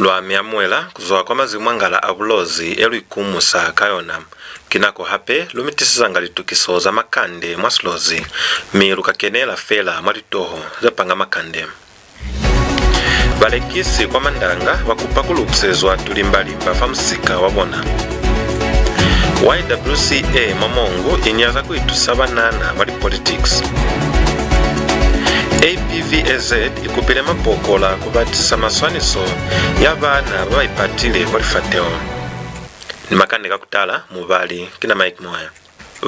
lwa miamwela kuzoa kwa mazimwangala abulozi YWCA kayona kinako hape lumitisizanga litukisoza Makande Mwa Silozi miruka kenela fela mwalitoho zapanga Makande. Balekisi kwa mandanga wakupa KULUKISEZWA TULIMBALIMBA fa MUSIKA WABONA. YWCA MONGU INYAZA KUITUSISA BAANA mwali politics. APVAZ IKUPILE MAPOKOLA KUBATISISA MASWANISO ya BAANA BABAIPATILE kwa LIFATEHO. Ni Makande kakutala mubali kina Mike Moya.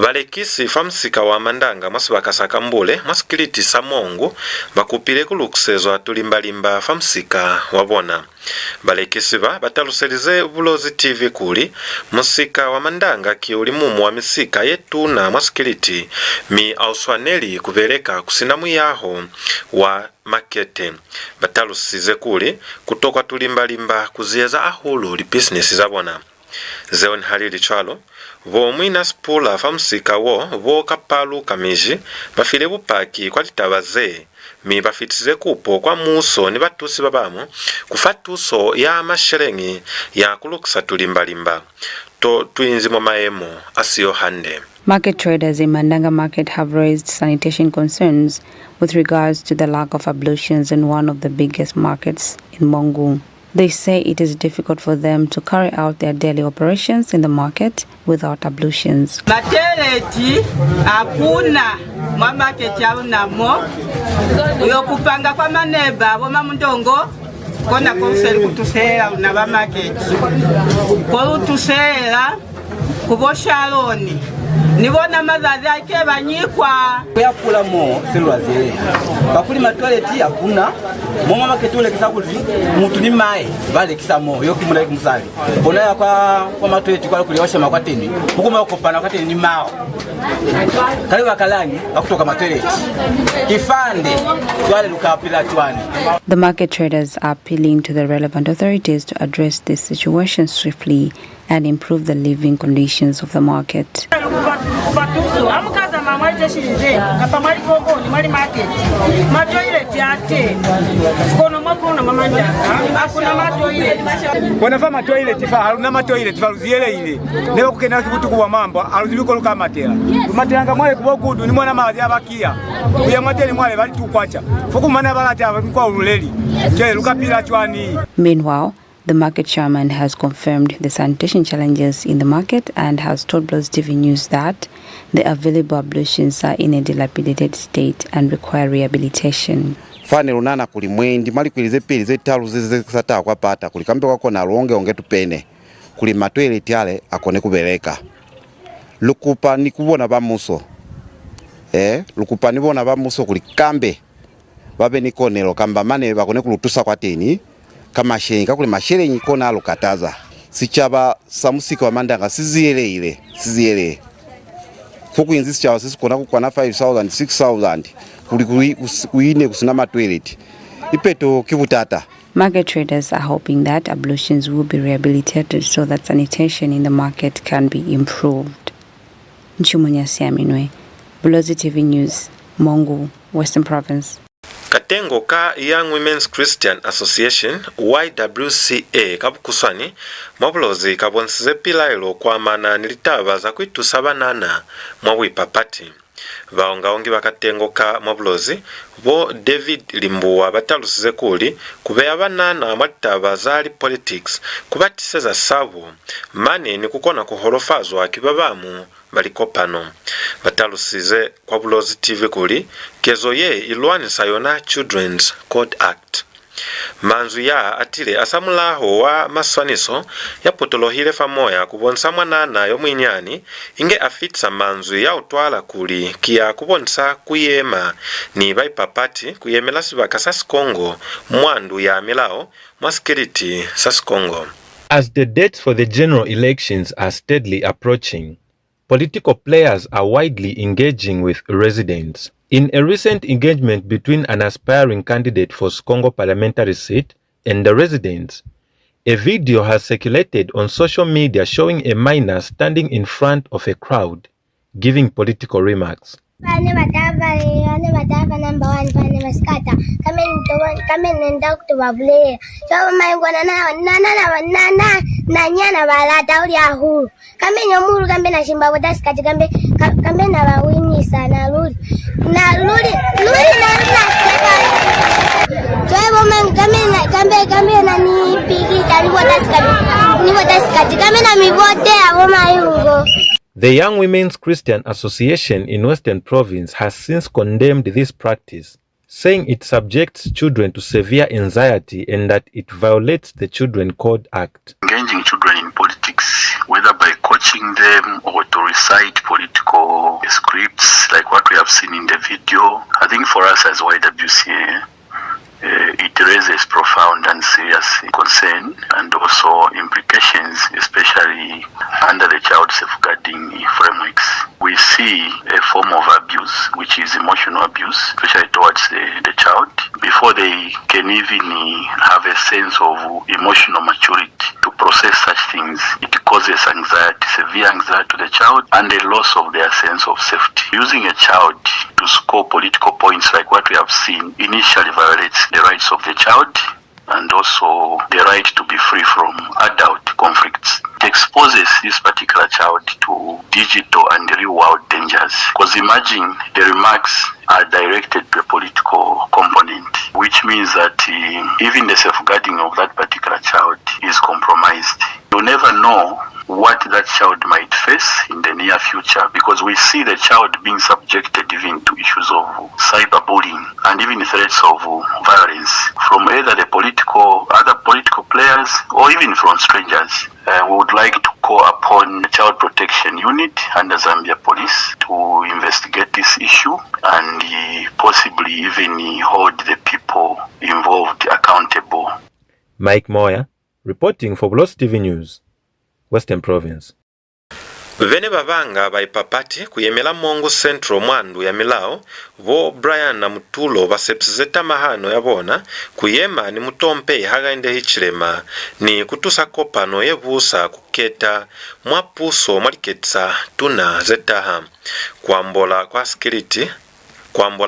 Balekisi fa MUSIKA wa mandanga mwasibakasaka mbule mwasikiliti sa MONGU bakupile KULUKISEZWA TULIMBALIMBA fa MUSIKA WABONA. Balekisi bataluselize Bulozi TV kuli MUSIKA wa mandanga kiuli mumu wa misika yetu na mwasikiliti mi auswaneli kubeleka kusinamu yaho wa makete. Batalusize kuli kutoka tulimbalimba kuzieza ahulu li business zabona. Zeon halili chalo vo mwina spula fa MUSIKA wo vo kapalu kamiji bafile bupaki kwa litabaze mi bafitize kupo kwa muso ni batusi babamu kufatuso ya masherengi ya kulukisa tulimbalimba to twinzi mu maemo asiyo hande. Market traders in Mandanga market have raised sanitation concerns with regards to the lack of ablutions in one of the biggest markets in MONGU. They say it is difficult for them to carry out their daily operations in the market without ablutions. Mateleti akuna mwa market ya unamo uyokupanga kwa maneba wama mundongo kona konseli kutusela unaba market kwa utusela kuboshaloni nibona mazazi ake banyikwa kuyakula mo silwazi bakuli matoleti akuna mwa market ule kisakuti mutu ni mai balekisa mo yokimula ikumsali bona ya kwa matoleti kwa kuliosha makwateni hukuma ukopana kwateni ni mao kali bakalangi akutoka matoleti kifande twale lukapila twani. The market traders are appealing to the relevant authorities to address this situation swiftly and improve the living conditions of the market. Wanafama toilet fa haruna matoilet fa uziele ile nebo kukena kibutu kuwa mambo aluzibiko luka matela matanga mwale kubogudu ni mwana mazi abakia uya mateli mwale bali tukwacha fuku mana balata kwa uleli je luka pila chwani. Meanwhile, the market chairman has confirmed the sanitation challenges in the market and has told Bulozi TV News that the available ablutions are in a dilapidated state and require rehabilitation. Fane lunana kulimwendi mali kwilize pili zetalu zizesata kwa pata kulikambe wako na longe ongetu pene kuli matweleti yale akone kubeleka lukupa ni kubona bamuso lukupa ni bona bamuso kulikambe babe ni konelo kamba mane bakone kulutusa kwa teni kama shenga kule masherenyi kona alukataza sichaba sa MUSIKA wa mandanga siziele fuku inzi sichaba sisi kona kwa na 5,000 6,000 kuli kuine kusinama toilet ipeto kivutata. Market traders are hoping that ablutions will be rehabilitated so that sanitation in the market can be improved. Nchumunya Siaminwe, Bulozi TV News, MONGU, Western Province. Katengo ka Young Women's Christian Association YWCA kabukuswani mwabulozi kabonsize pilailo kwa mana nilitabaza kuitusa banana mwabwipapati. Vaongaongi bakatengo ka mwabulozi bo David Limbuwa batalusize kuli kubeya banana mwalitabaza ali politics kubatiseza sabo mane ni kukona kuholofazwa kibabamu balikopano. Batalusize kwa Bulozi TV kuli kezo ye ilwani sayona Children's Code Act. Manzu ya atile asamulaho wa maswaniso ya potolohile famoya kubonsa mwanana yo mwinyani inge afitsa manzu ya utwala kuli kia kubonsa kuyema ni baipapati kuyemela sibaka sasikongo mwandu ya milao mwasikiliti sasikongo. As the dates for the general elections are steadily approaching, political players are widely engaging with residents. In a recent engagement between an aspiring candidate for Skongo parliamentary seat and the residents, a video has circulated on social media showing a miner standing in front of a crowd, giving political remarks. Pane matava number 1 pane maskata kame nenda kutubabulera so mayingwana na nyana balata uli ahuru kame nyomuru kame na shimba bodasikati kame na bawinisa na luli na so kame na ni pigita ni bodasikati kame na mivote abo mayungo. The Young Women's Christian Association in Western Province has since condemned this practice, saying it subjects children to severe anxiety and that it violates the Children Code Act. Engaging children in politics, whether by coaching them or to recite political scripts like what we have seen in the video, I think for us as YWCA, it raises profound and serious concern and also implications, especially under the child safeguarding frameworks. We see a form of abuse, which is emotional abuse, especially towards the child. Before they can even have a sense of emotional maturity to process such things, it causes anxiety, severe anxiety to the child and a loss of their sense of safety. Using a child to score political points like what we have seen initially violates the rights of the child and also the right to be free from adult conflicts. It exposes this particular child to digital and real world dangers. Because imagine the remarks are directed to a political component, which means that even the safeguarding of that particular child is compromised. You never know what that child might face in the near future, because we see the child being subjected even to issues of cyberbullying and even threats of violence from either the other political players or even from strangers. We would like to call upon the Child Protection Unit under Zambia Police to investigate this issue and possibly even hold the people involved accountable. Mike Moya, reporting for Bulozi TV News, Western Province. Vene babanga baipapati kuyemela MONGU Central mwandu ya milao vo Brian na Mutulo basepsizeta mahano yabona kuyema ni mutompe hagainde hichilema ni kutusa kopano yebusa kuketa mwapuso mwaliketsa tuna zetaha kwambola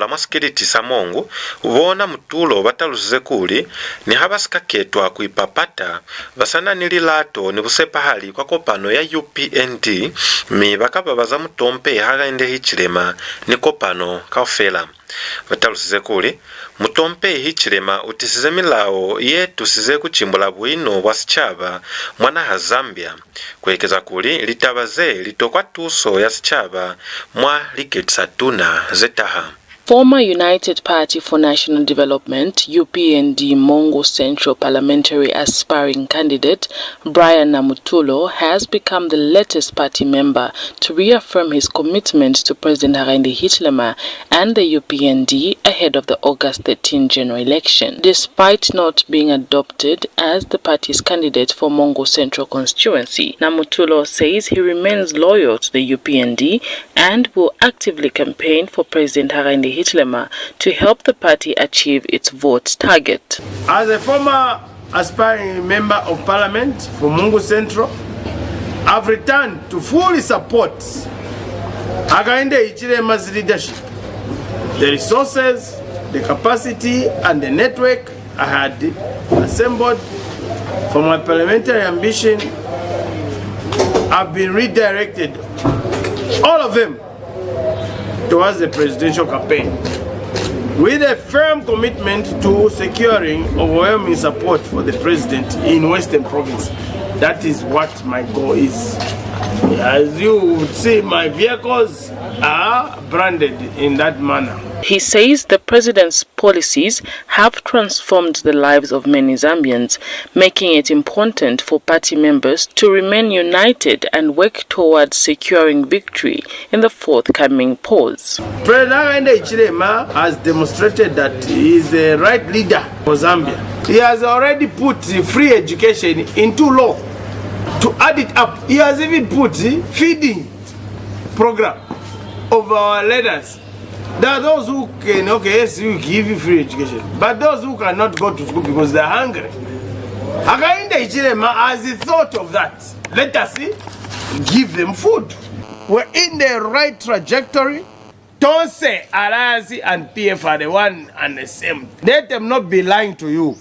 mwa security sa MONGU vona Mutulo bataluzize kuli ni habasikaketwa kuipapata basana nililato ni busepahali kwa kopano ya UPND mi bakababaza mutompe hagainde hichilema ni kopano kaofela bataluzize kuli mutompe hichilema utisize milao yetu size kuchimbula bwino bwasichaba mwana ha Zambia kwekeza kuli litabaze litokwa tuso ya sichaba mwa liketsa tuna zetaha. Former United Party for National Development UPND MONGU Central Parliamentary aspiring candidate Brian Namutulo has become the latest party member to reaffirm his commitment to President Hakainde Hichilema and the UPND ahead of the August 13 general election. Despite not being adopted as the party's candidate for MONGU Central constituency, Namutulo says he remains loyal to the UPND and will actively campaign for President Hakainde Hichilema to help the party achieve its vote target. As a former aspiring member of parliament for MONGU Central, I've returned to fully support Hakainde Hichilema's leadership. The resources, the capacity and the network I had assembled for my parliamentary ambition have been redirected, all of them, towards the presidential campaign, with a firm commitment to securing overwhelming support for the president in Western Province. That is what my goal is. As you would see, my vehicles are branded in that manner. He says the president's policies have transformed the lives of many Zambians, making it important for party members to remain united and work towards securing victory in the forthcoming polls. President Hakainde Hichilema has demonstrated that he is the right leader for Zambia. He has already put free education into law. To add it up, he has even put feeding program of our leaders. There are those who can, yes, we give you free education, but those who cannot go to school because they're hungry. Hakainde Hichilema has thought of that. Let us give them food. We're in the right trajectory Tonse, Arazi, and PF are the one and the same. Let them not be lying to you.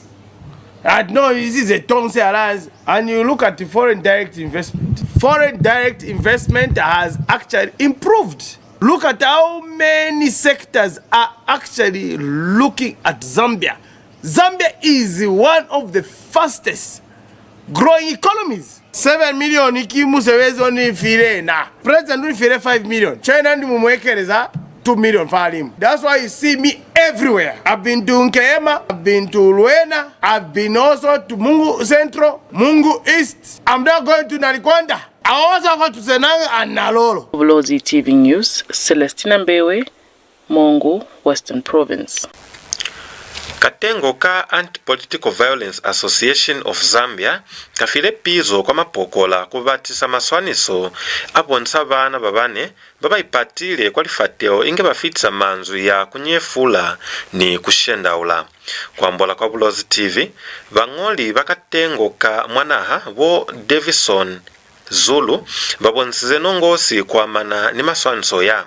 No, this is a Tonse Arazi. And you look at the foreign direct investment. Foreign direct investment has actually improved. Look at how many sectors are actually looking at Zambia. Zambia is one of the fastest growing economies. 7 million ikimusewezi oni file na. President oni file 5 million. China ndi mumwekeleza 2 million for him. That's why you see me everywhere. I've been to Nkema, I've been to Luena, I've been also to Mungu Central, Mungu East. I'm not going to Nalikwanda. I also go to Senanga and Nalolo. Bulozi TV News, Celestina Mbewe, MONGU, Western Province. Katengo ka Anti-Political Violence Association of Zambia kafile pizo kwa MAPOKOLA kubatisa MASWANISO abonsa bana babane babaipatile kwa LIFATEHO inge bafitisa manzu ya kunyefula ni kushendaula. Kwambola kwa Bulozi TV, bangoli bakatengo ka mwanaha bo Davison Zulu babonsize nongosi kwa mana ni MASWANISO ya.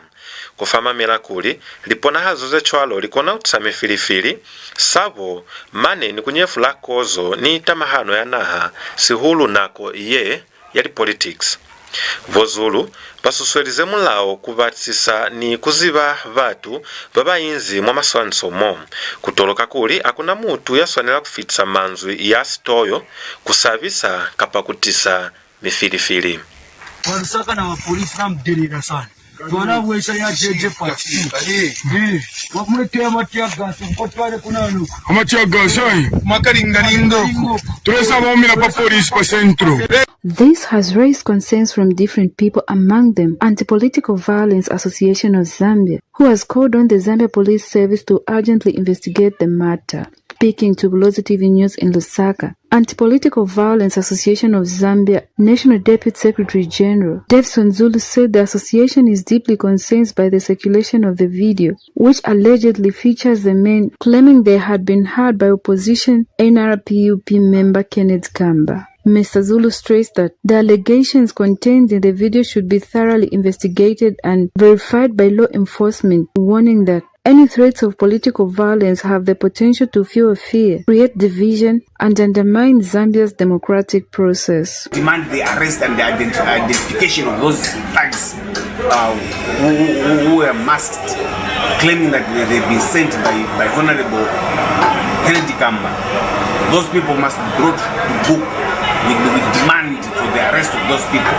Kufama mirakuli lipona hazoze chwalo likona utsame filifili sabo mane ni kunyefula kozo ni tamahano ya naha sihulu nako iye yali politics. Vozulu basuswelize mulao kubatisisa ni kuziba batu babayinzi mwa MASWANISO mo kutoloka kuli akuna mutu yaswanela kufitisa manzu ya stoyo kusabisa kapakutisa mifilifili. Wansaka na wapolisi na mdelira sana. Tuwana uweza ya jeje pati. Wakumletea matia gasi. Mpotwale kuna alu. Matia gasi ay. Makaringaringo. Tulesa waumila pa polisi pa centro. This has raised concerns from different people, among them Anti-Political Violence Association of Zambia, who has called on the Zambia Police Service to urgently investigate the matter. Speaking to Bulozi TV News in Lusaka, Anti-Political Violence Association of Zambia National Deputy Secretary General Davison Zulu said the association is deeply concerned by the circulation of the video, which allegedly features the men claiming they had been hired by opposition NRPUP member Kenneth Kamba. Mr. Zulu stressed that the allegations contained in the video should be thoroughly investigated and verified by law enforcement, warning that any threats of political violence have the potential to fuel fear, create division, and undermine Zambia's democratic process. Demand the arrest and the identification of those thugs who were masked, claiming that they've been sent by Honorable Kennedy Kamba. Those people must be brought to book. We demand for the arrest of those people.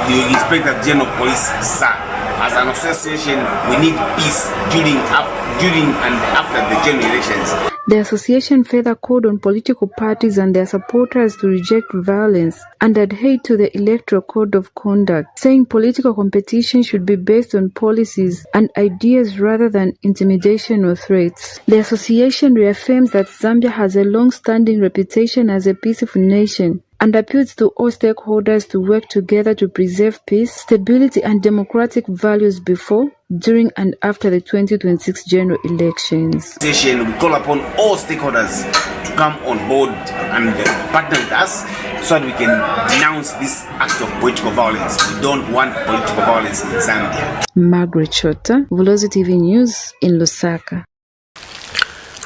The Inspector General of Police, sir, as an association, we need peace during and after the general elections. The association further called on political parties and their supporters to reject violence and adhere to the Electoral Code of Conduct, saying political competition should be based on policies and ideas rather than intimidation or threats. The association reaffirms that Zambia has a long-standing reputation as a peaceful nation and appeals to all stakeholders to work together to preserve peace, stability, and democratic values before, during, and after the 2026 general elections. We call upon all stakeholders to come on board and partner with us so that we can denounce this act of political violence. We don't want political violence in Zambia. Margaret Chota, Bulozi TV News in Lusaka.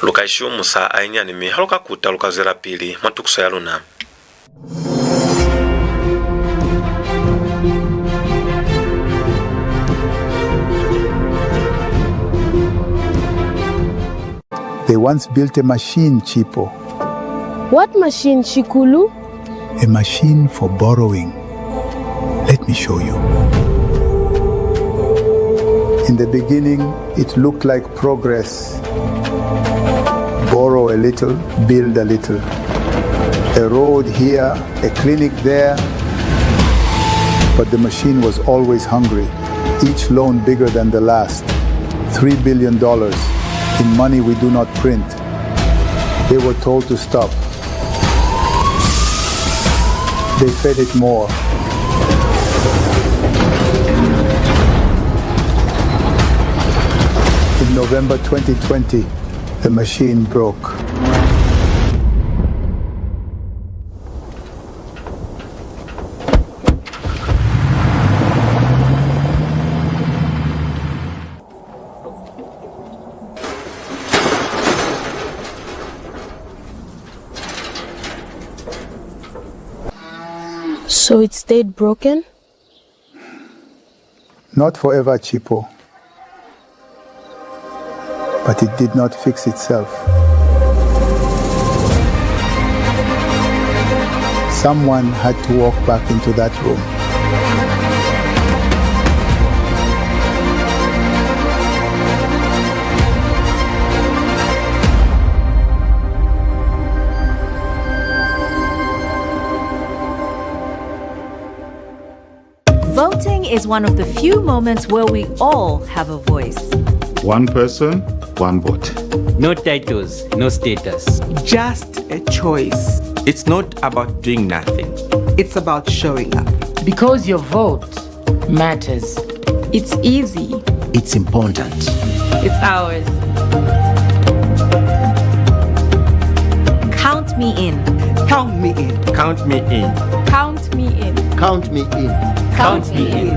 Lukaishu musa ainyani mi haluka kuta lukazela pili matukusa ya luna. They once built a machine, Chipo. What machine, Chikulu? A machine for borrowing. Let me show you. In the beginning, it looked like progress. Borrow a little, build a little. A road here, a clinic there. But the machine was always hungry. Each loan bigger than the last. $3 billion in money we do not print. They were told to stop. They fed it more. In November 2020, the machine broke. So it stayed broken? Not forever, Chipo. But it did not fix itself. Someone had to walk back into that room. Voting is one of the few moments where we all have a voice. One person, one vote. No titles, no status. Just a choice. It's not about doing nothing. It's about showing up. Because your vote matters. It's easy. It's important. It's ours. Count me in. Count me in. Count me in. Count me in. Count me in. Count me in.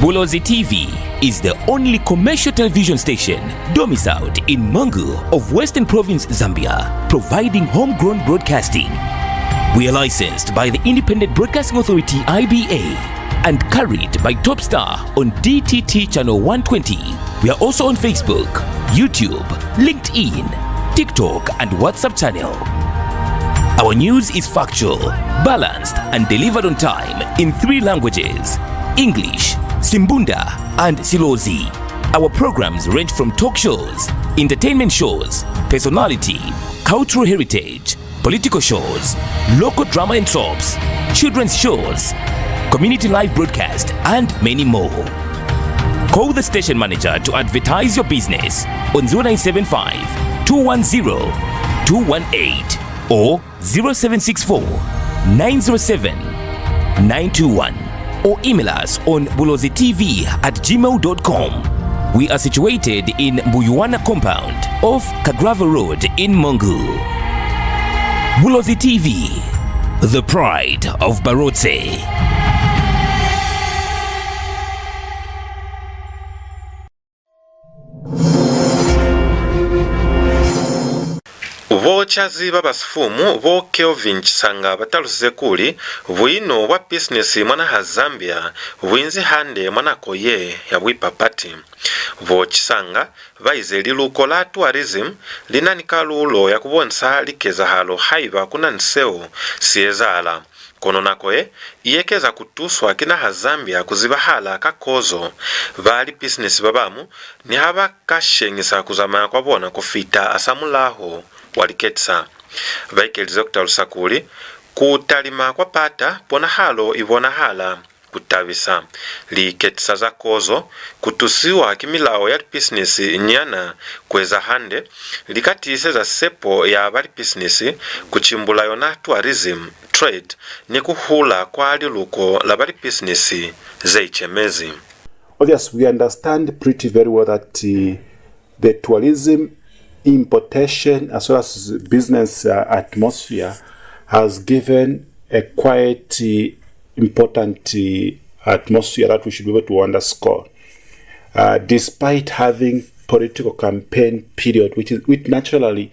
Bulozi TV is the only commercial television station domiciled in MONGU of Western Province, Zambia, providing homegrown broadcasting. We are licensed by the Independent Broadcasting Authority (IBA) and carried by TopStar on DTT channel 120. We are also on Facebook, YouTube, LinkedIn, TikTok, and WhatsApp channel. Our news is factual, balanced, and delivered on time in 3 languages: English, Simbunda, and Silozi. Our programs range from talk shows, entertainment shows, personality, cultural heritage, political shows, local drama and soaps, children's shows, community live broadcast, and many more. Call the station manager to advertise your business on 0975 210 218 or 0764 907 921. Or email us on bulozitv@gmail.com. We are situated in Buyuana compound off Kagrava Road in MONGU. Bulozi TV, the pride of Barotse. Vochazi babasifumu bo Kelvin Chisanga batalusize kuli bwino wa business mwana ha Zambia bwinzi hande mwana koye ya bwipapati. Vochisanga baize liluko la tourism linanika lulo ya kubonsa likeza halo haiva kuna nseo siezala. Kono nakoe iyekeza kutuswa kina ha Zambia kuzibahala kakozo bali business babamu ni haba kashengisa kuzamaya kwa bona kufita asamulaho waliketsa vaikelize kutalusa kuli kutalima kwa pata pona halo ibona hala kutavisa liketsa za kozo kutusiwa kimilao ya business nyana kweza hande likatise za sepo ya bali business kuchimbula yona tourism trade ni kuhula kwa liluko la bali business zeichemezi. Obviously, we understand pretty very well that the tourism importation as well as business atmosphere has given a quite important atmosphere that we should be able to underscore. Despite having political campaign period, which naturally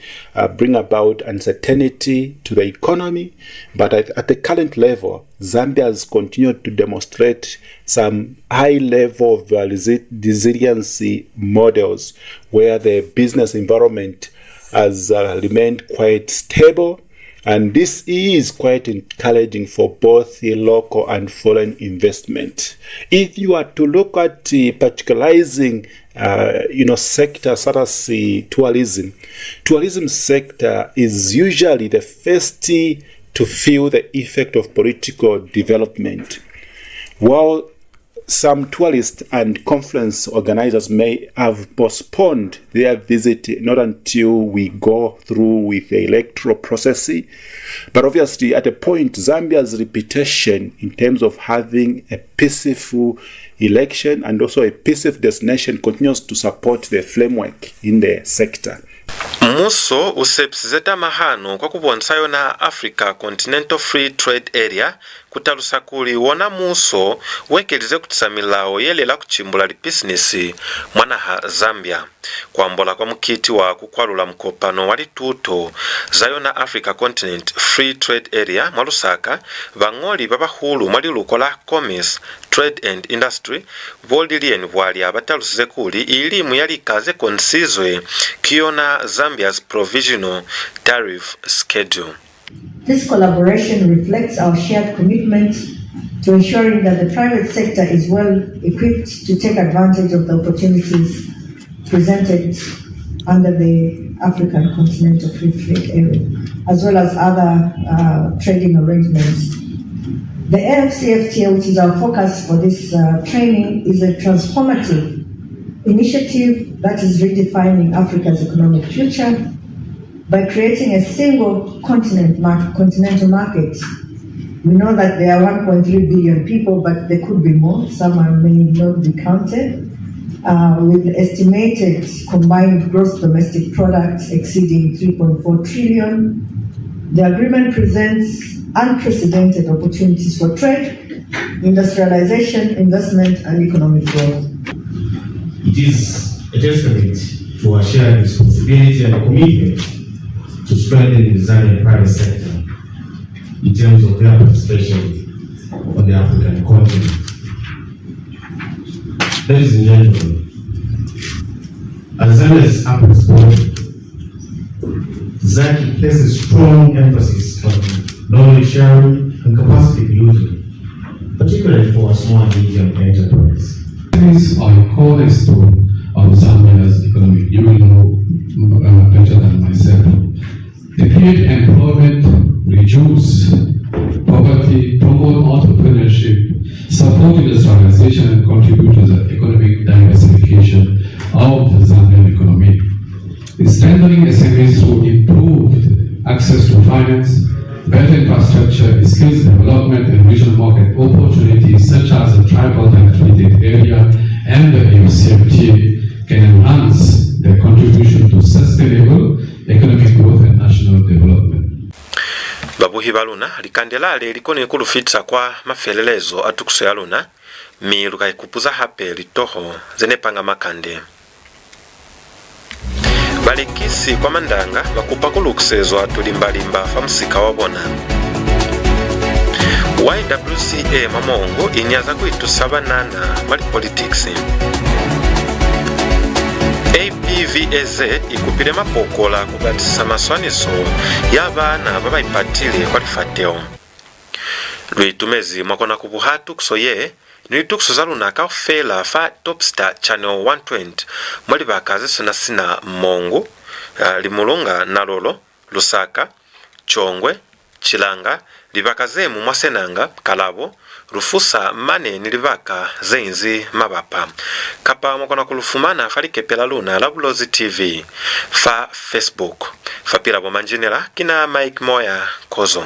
bring about uncertainty to the economy, but at the current level, Zambia has continued to demonstrate some high level of resiliency models where the business environment has remained quite stable. And this is quite encouraging for both the local and foreign investment. If you are to look at particularizing, sectors such as tourism sector is usually the first to feel the effect of political development. While some tourists and conference organizers may have postponed their visit not until we go through with the electoral process. But obviously at a point, Zambia's reputation in terms of having a peaceful election and also a peaceful destination continues to support the framework in the sector. Muso usepsizeta mahano kwa kubonsayo na Africa Continental Free Trade Area kutalusa kuli wona muso wekelize kutisamilao yelela kuchimbula li business mwana ha Zambia kwambola kwa mkiti wa kukwalula mkopano wali tuto zayo na Africa Continent Free Trade Area mwa Lusaka bang'oli babahulu mwali lukola commerce trade and industry volilien bwali abatalusize kuli ilimu yali kaze konsizwe kiona Zambia's provisional tariff schedule. This collaboration reflects our shared commitment to ensuring that the private sector is well equipped to take advantage of the opportunities presented under the African Continental Free Trade Area, as well as other trading arrangements. The AFCFTA, which is our focus for this training, is a transformative initiative that is redefining Africa's economic future by creating a single continental market. We know that there are 1.3 billion people, but there could be more. Some may not be counted. With estimated combined gross domestic product exceeding 3.4 trillion. The agreement presents unprecedented opportunities for trade, industrialization, investment, and economic growth. It is a testament to our shared responsibility and commitment to strengthen the Zambian private sector in terms of their participation on the African continent. Ladies and gentlemen, as Zambia's Apex body, ZACI places strong emphasis on knowledge sharing and capacity building, particularly for small and medium enterprises. These are a cornerstone of Zambia's economy. You will know better than myself. They create employment, reduce poverty, promote entrepreneurship, support industrialization, and contribute to the economic diversification of the Zambian economy. Strengthening SMEs through improved access to finance, better infrastructure, skills development, and regional market opportunities such as the Tripartite Free Trade Area and the YWCA can enhance their contribution to sustainable economic growth and national development. Babuhi baluna likandelale likoni kulufitsa kwa mafelelezo atukuso ya luna miluka ikupuza hape litoho zenepanga makande. Balekisi kwa mandanga bakupa KULUKISEZWA tulimbalimba fa MUSIKA WABONA. YWCA MONGU INYAZA KUITUSISA nana mali politics. APVAZ IKUPILE MAPOKOLA KUBATISISA MASWANISO ya BAANA BABAIPATILE kwa LIFATEHO. Lwitumezi mwakona kubuhatu kusoye nilitukuso za lunaka ufela fa TopStar Channel 120 mwali bakaze sina MONGU, Limulunga Nalolo, Lusaka, Chongwe, Chilanga, libakazemu mwasenanga, Kalabo, Rufusa mane nilibaka zenzi mabapa. Kapa mwakona kulufumana falikepela luna la Bulozi TV fa Facebook. Fa pila bomanjinela kina Mike Moya Kozo.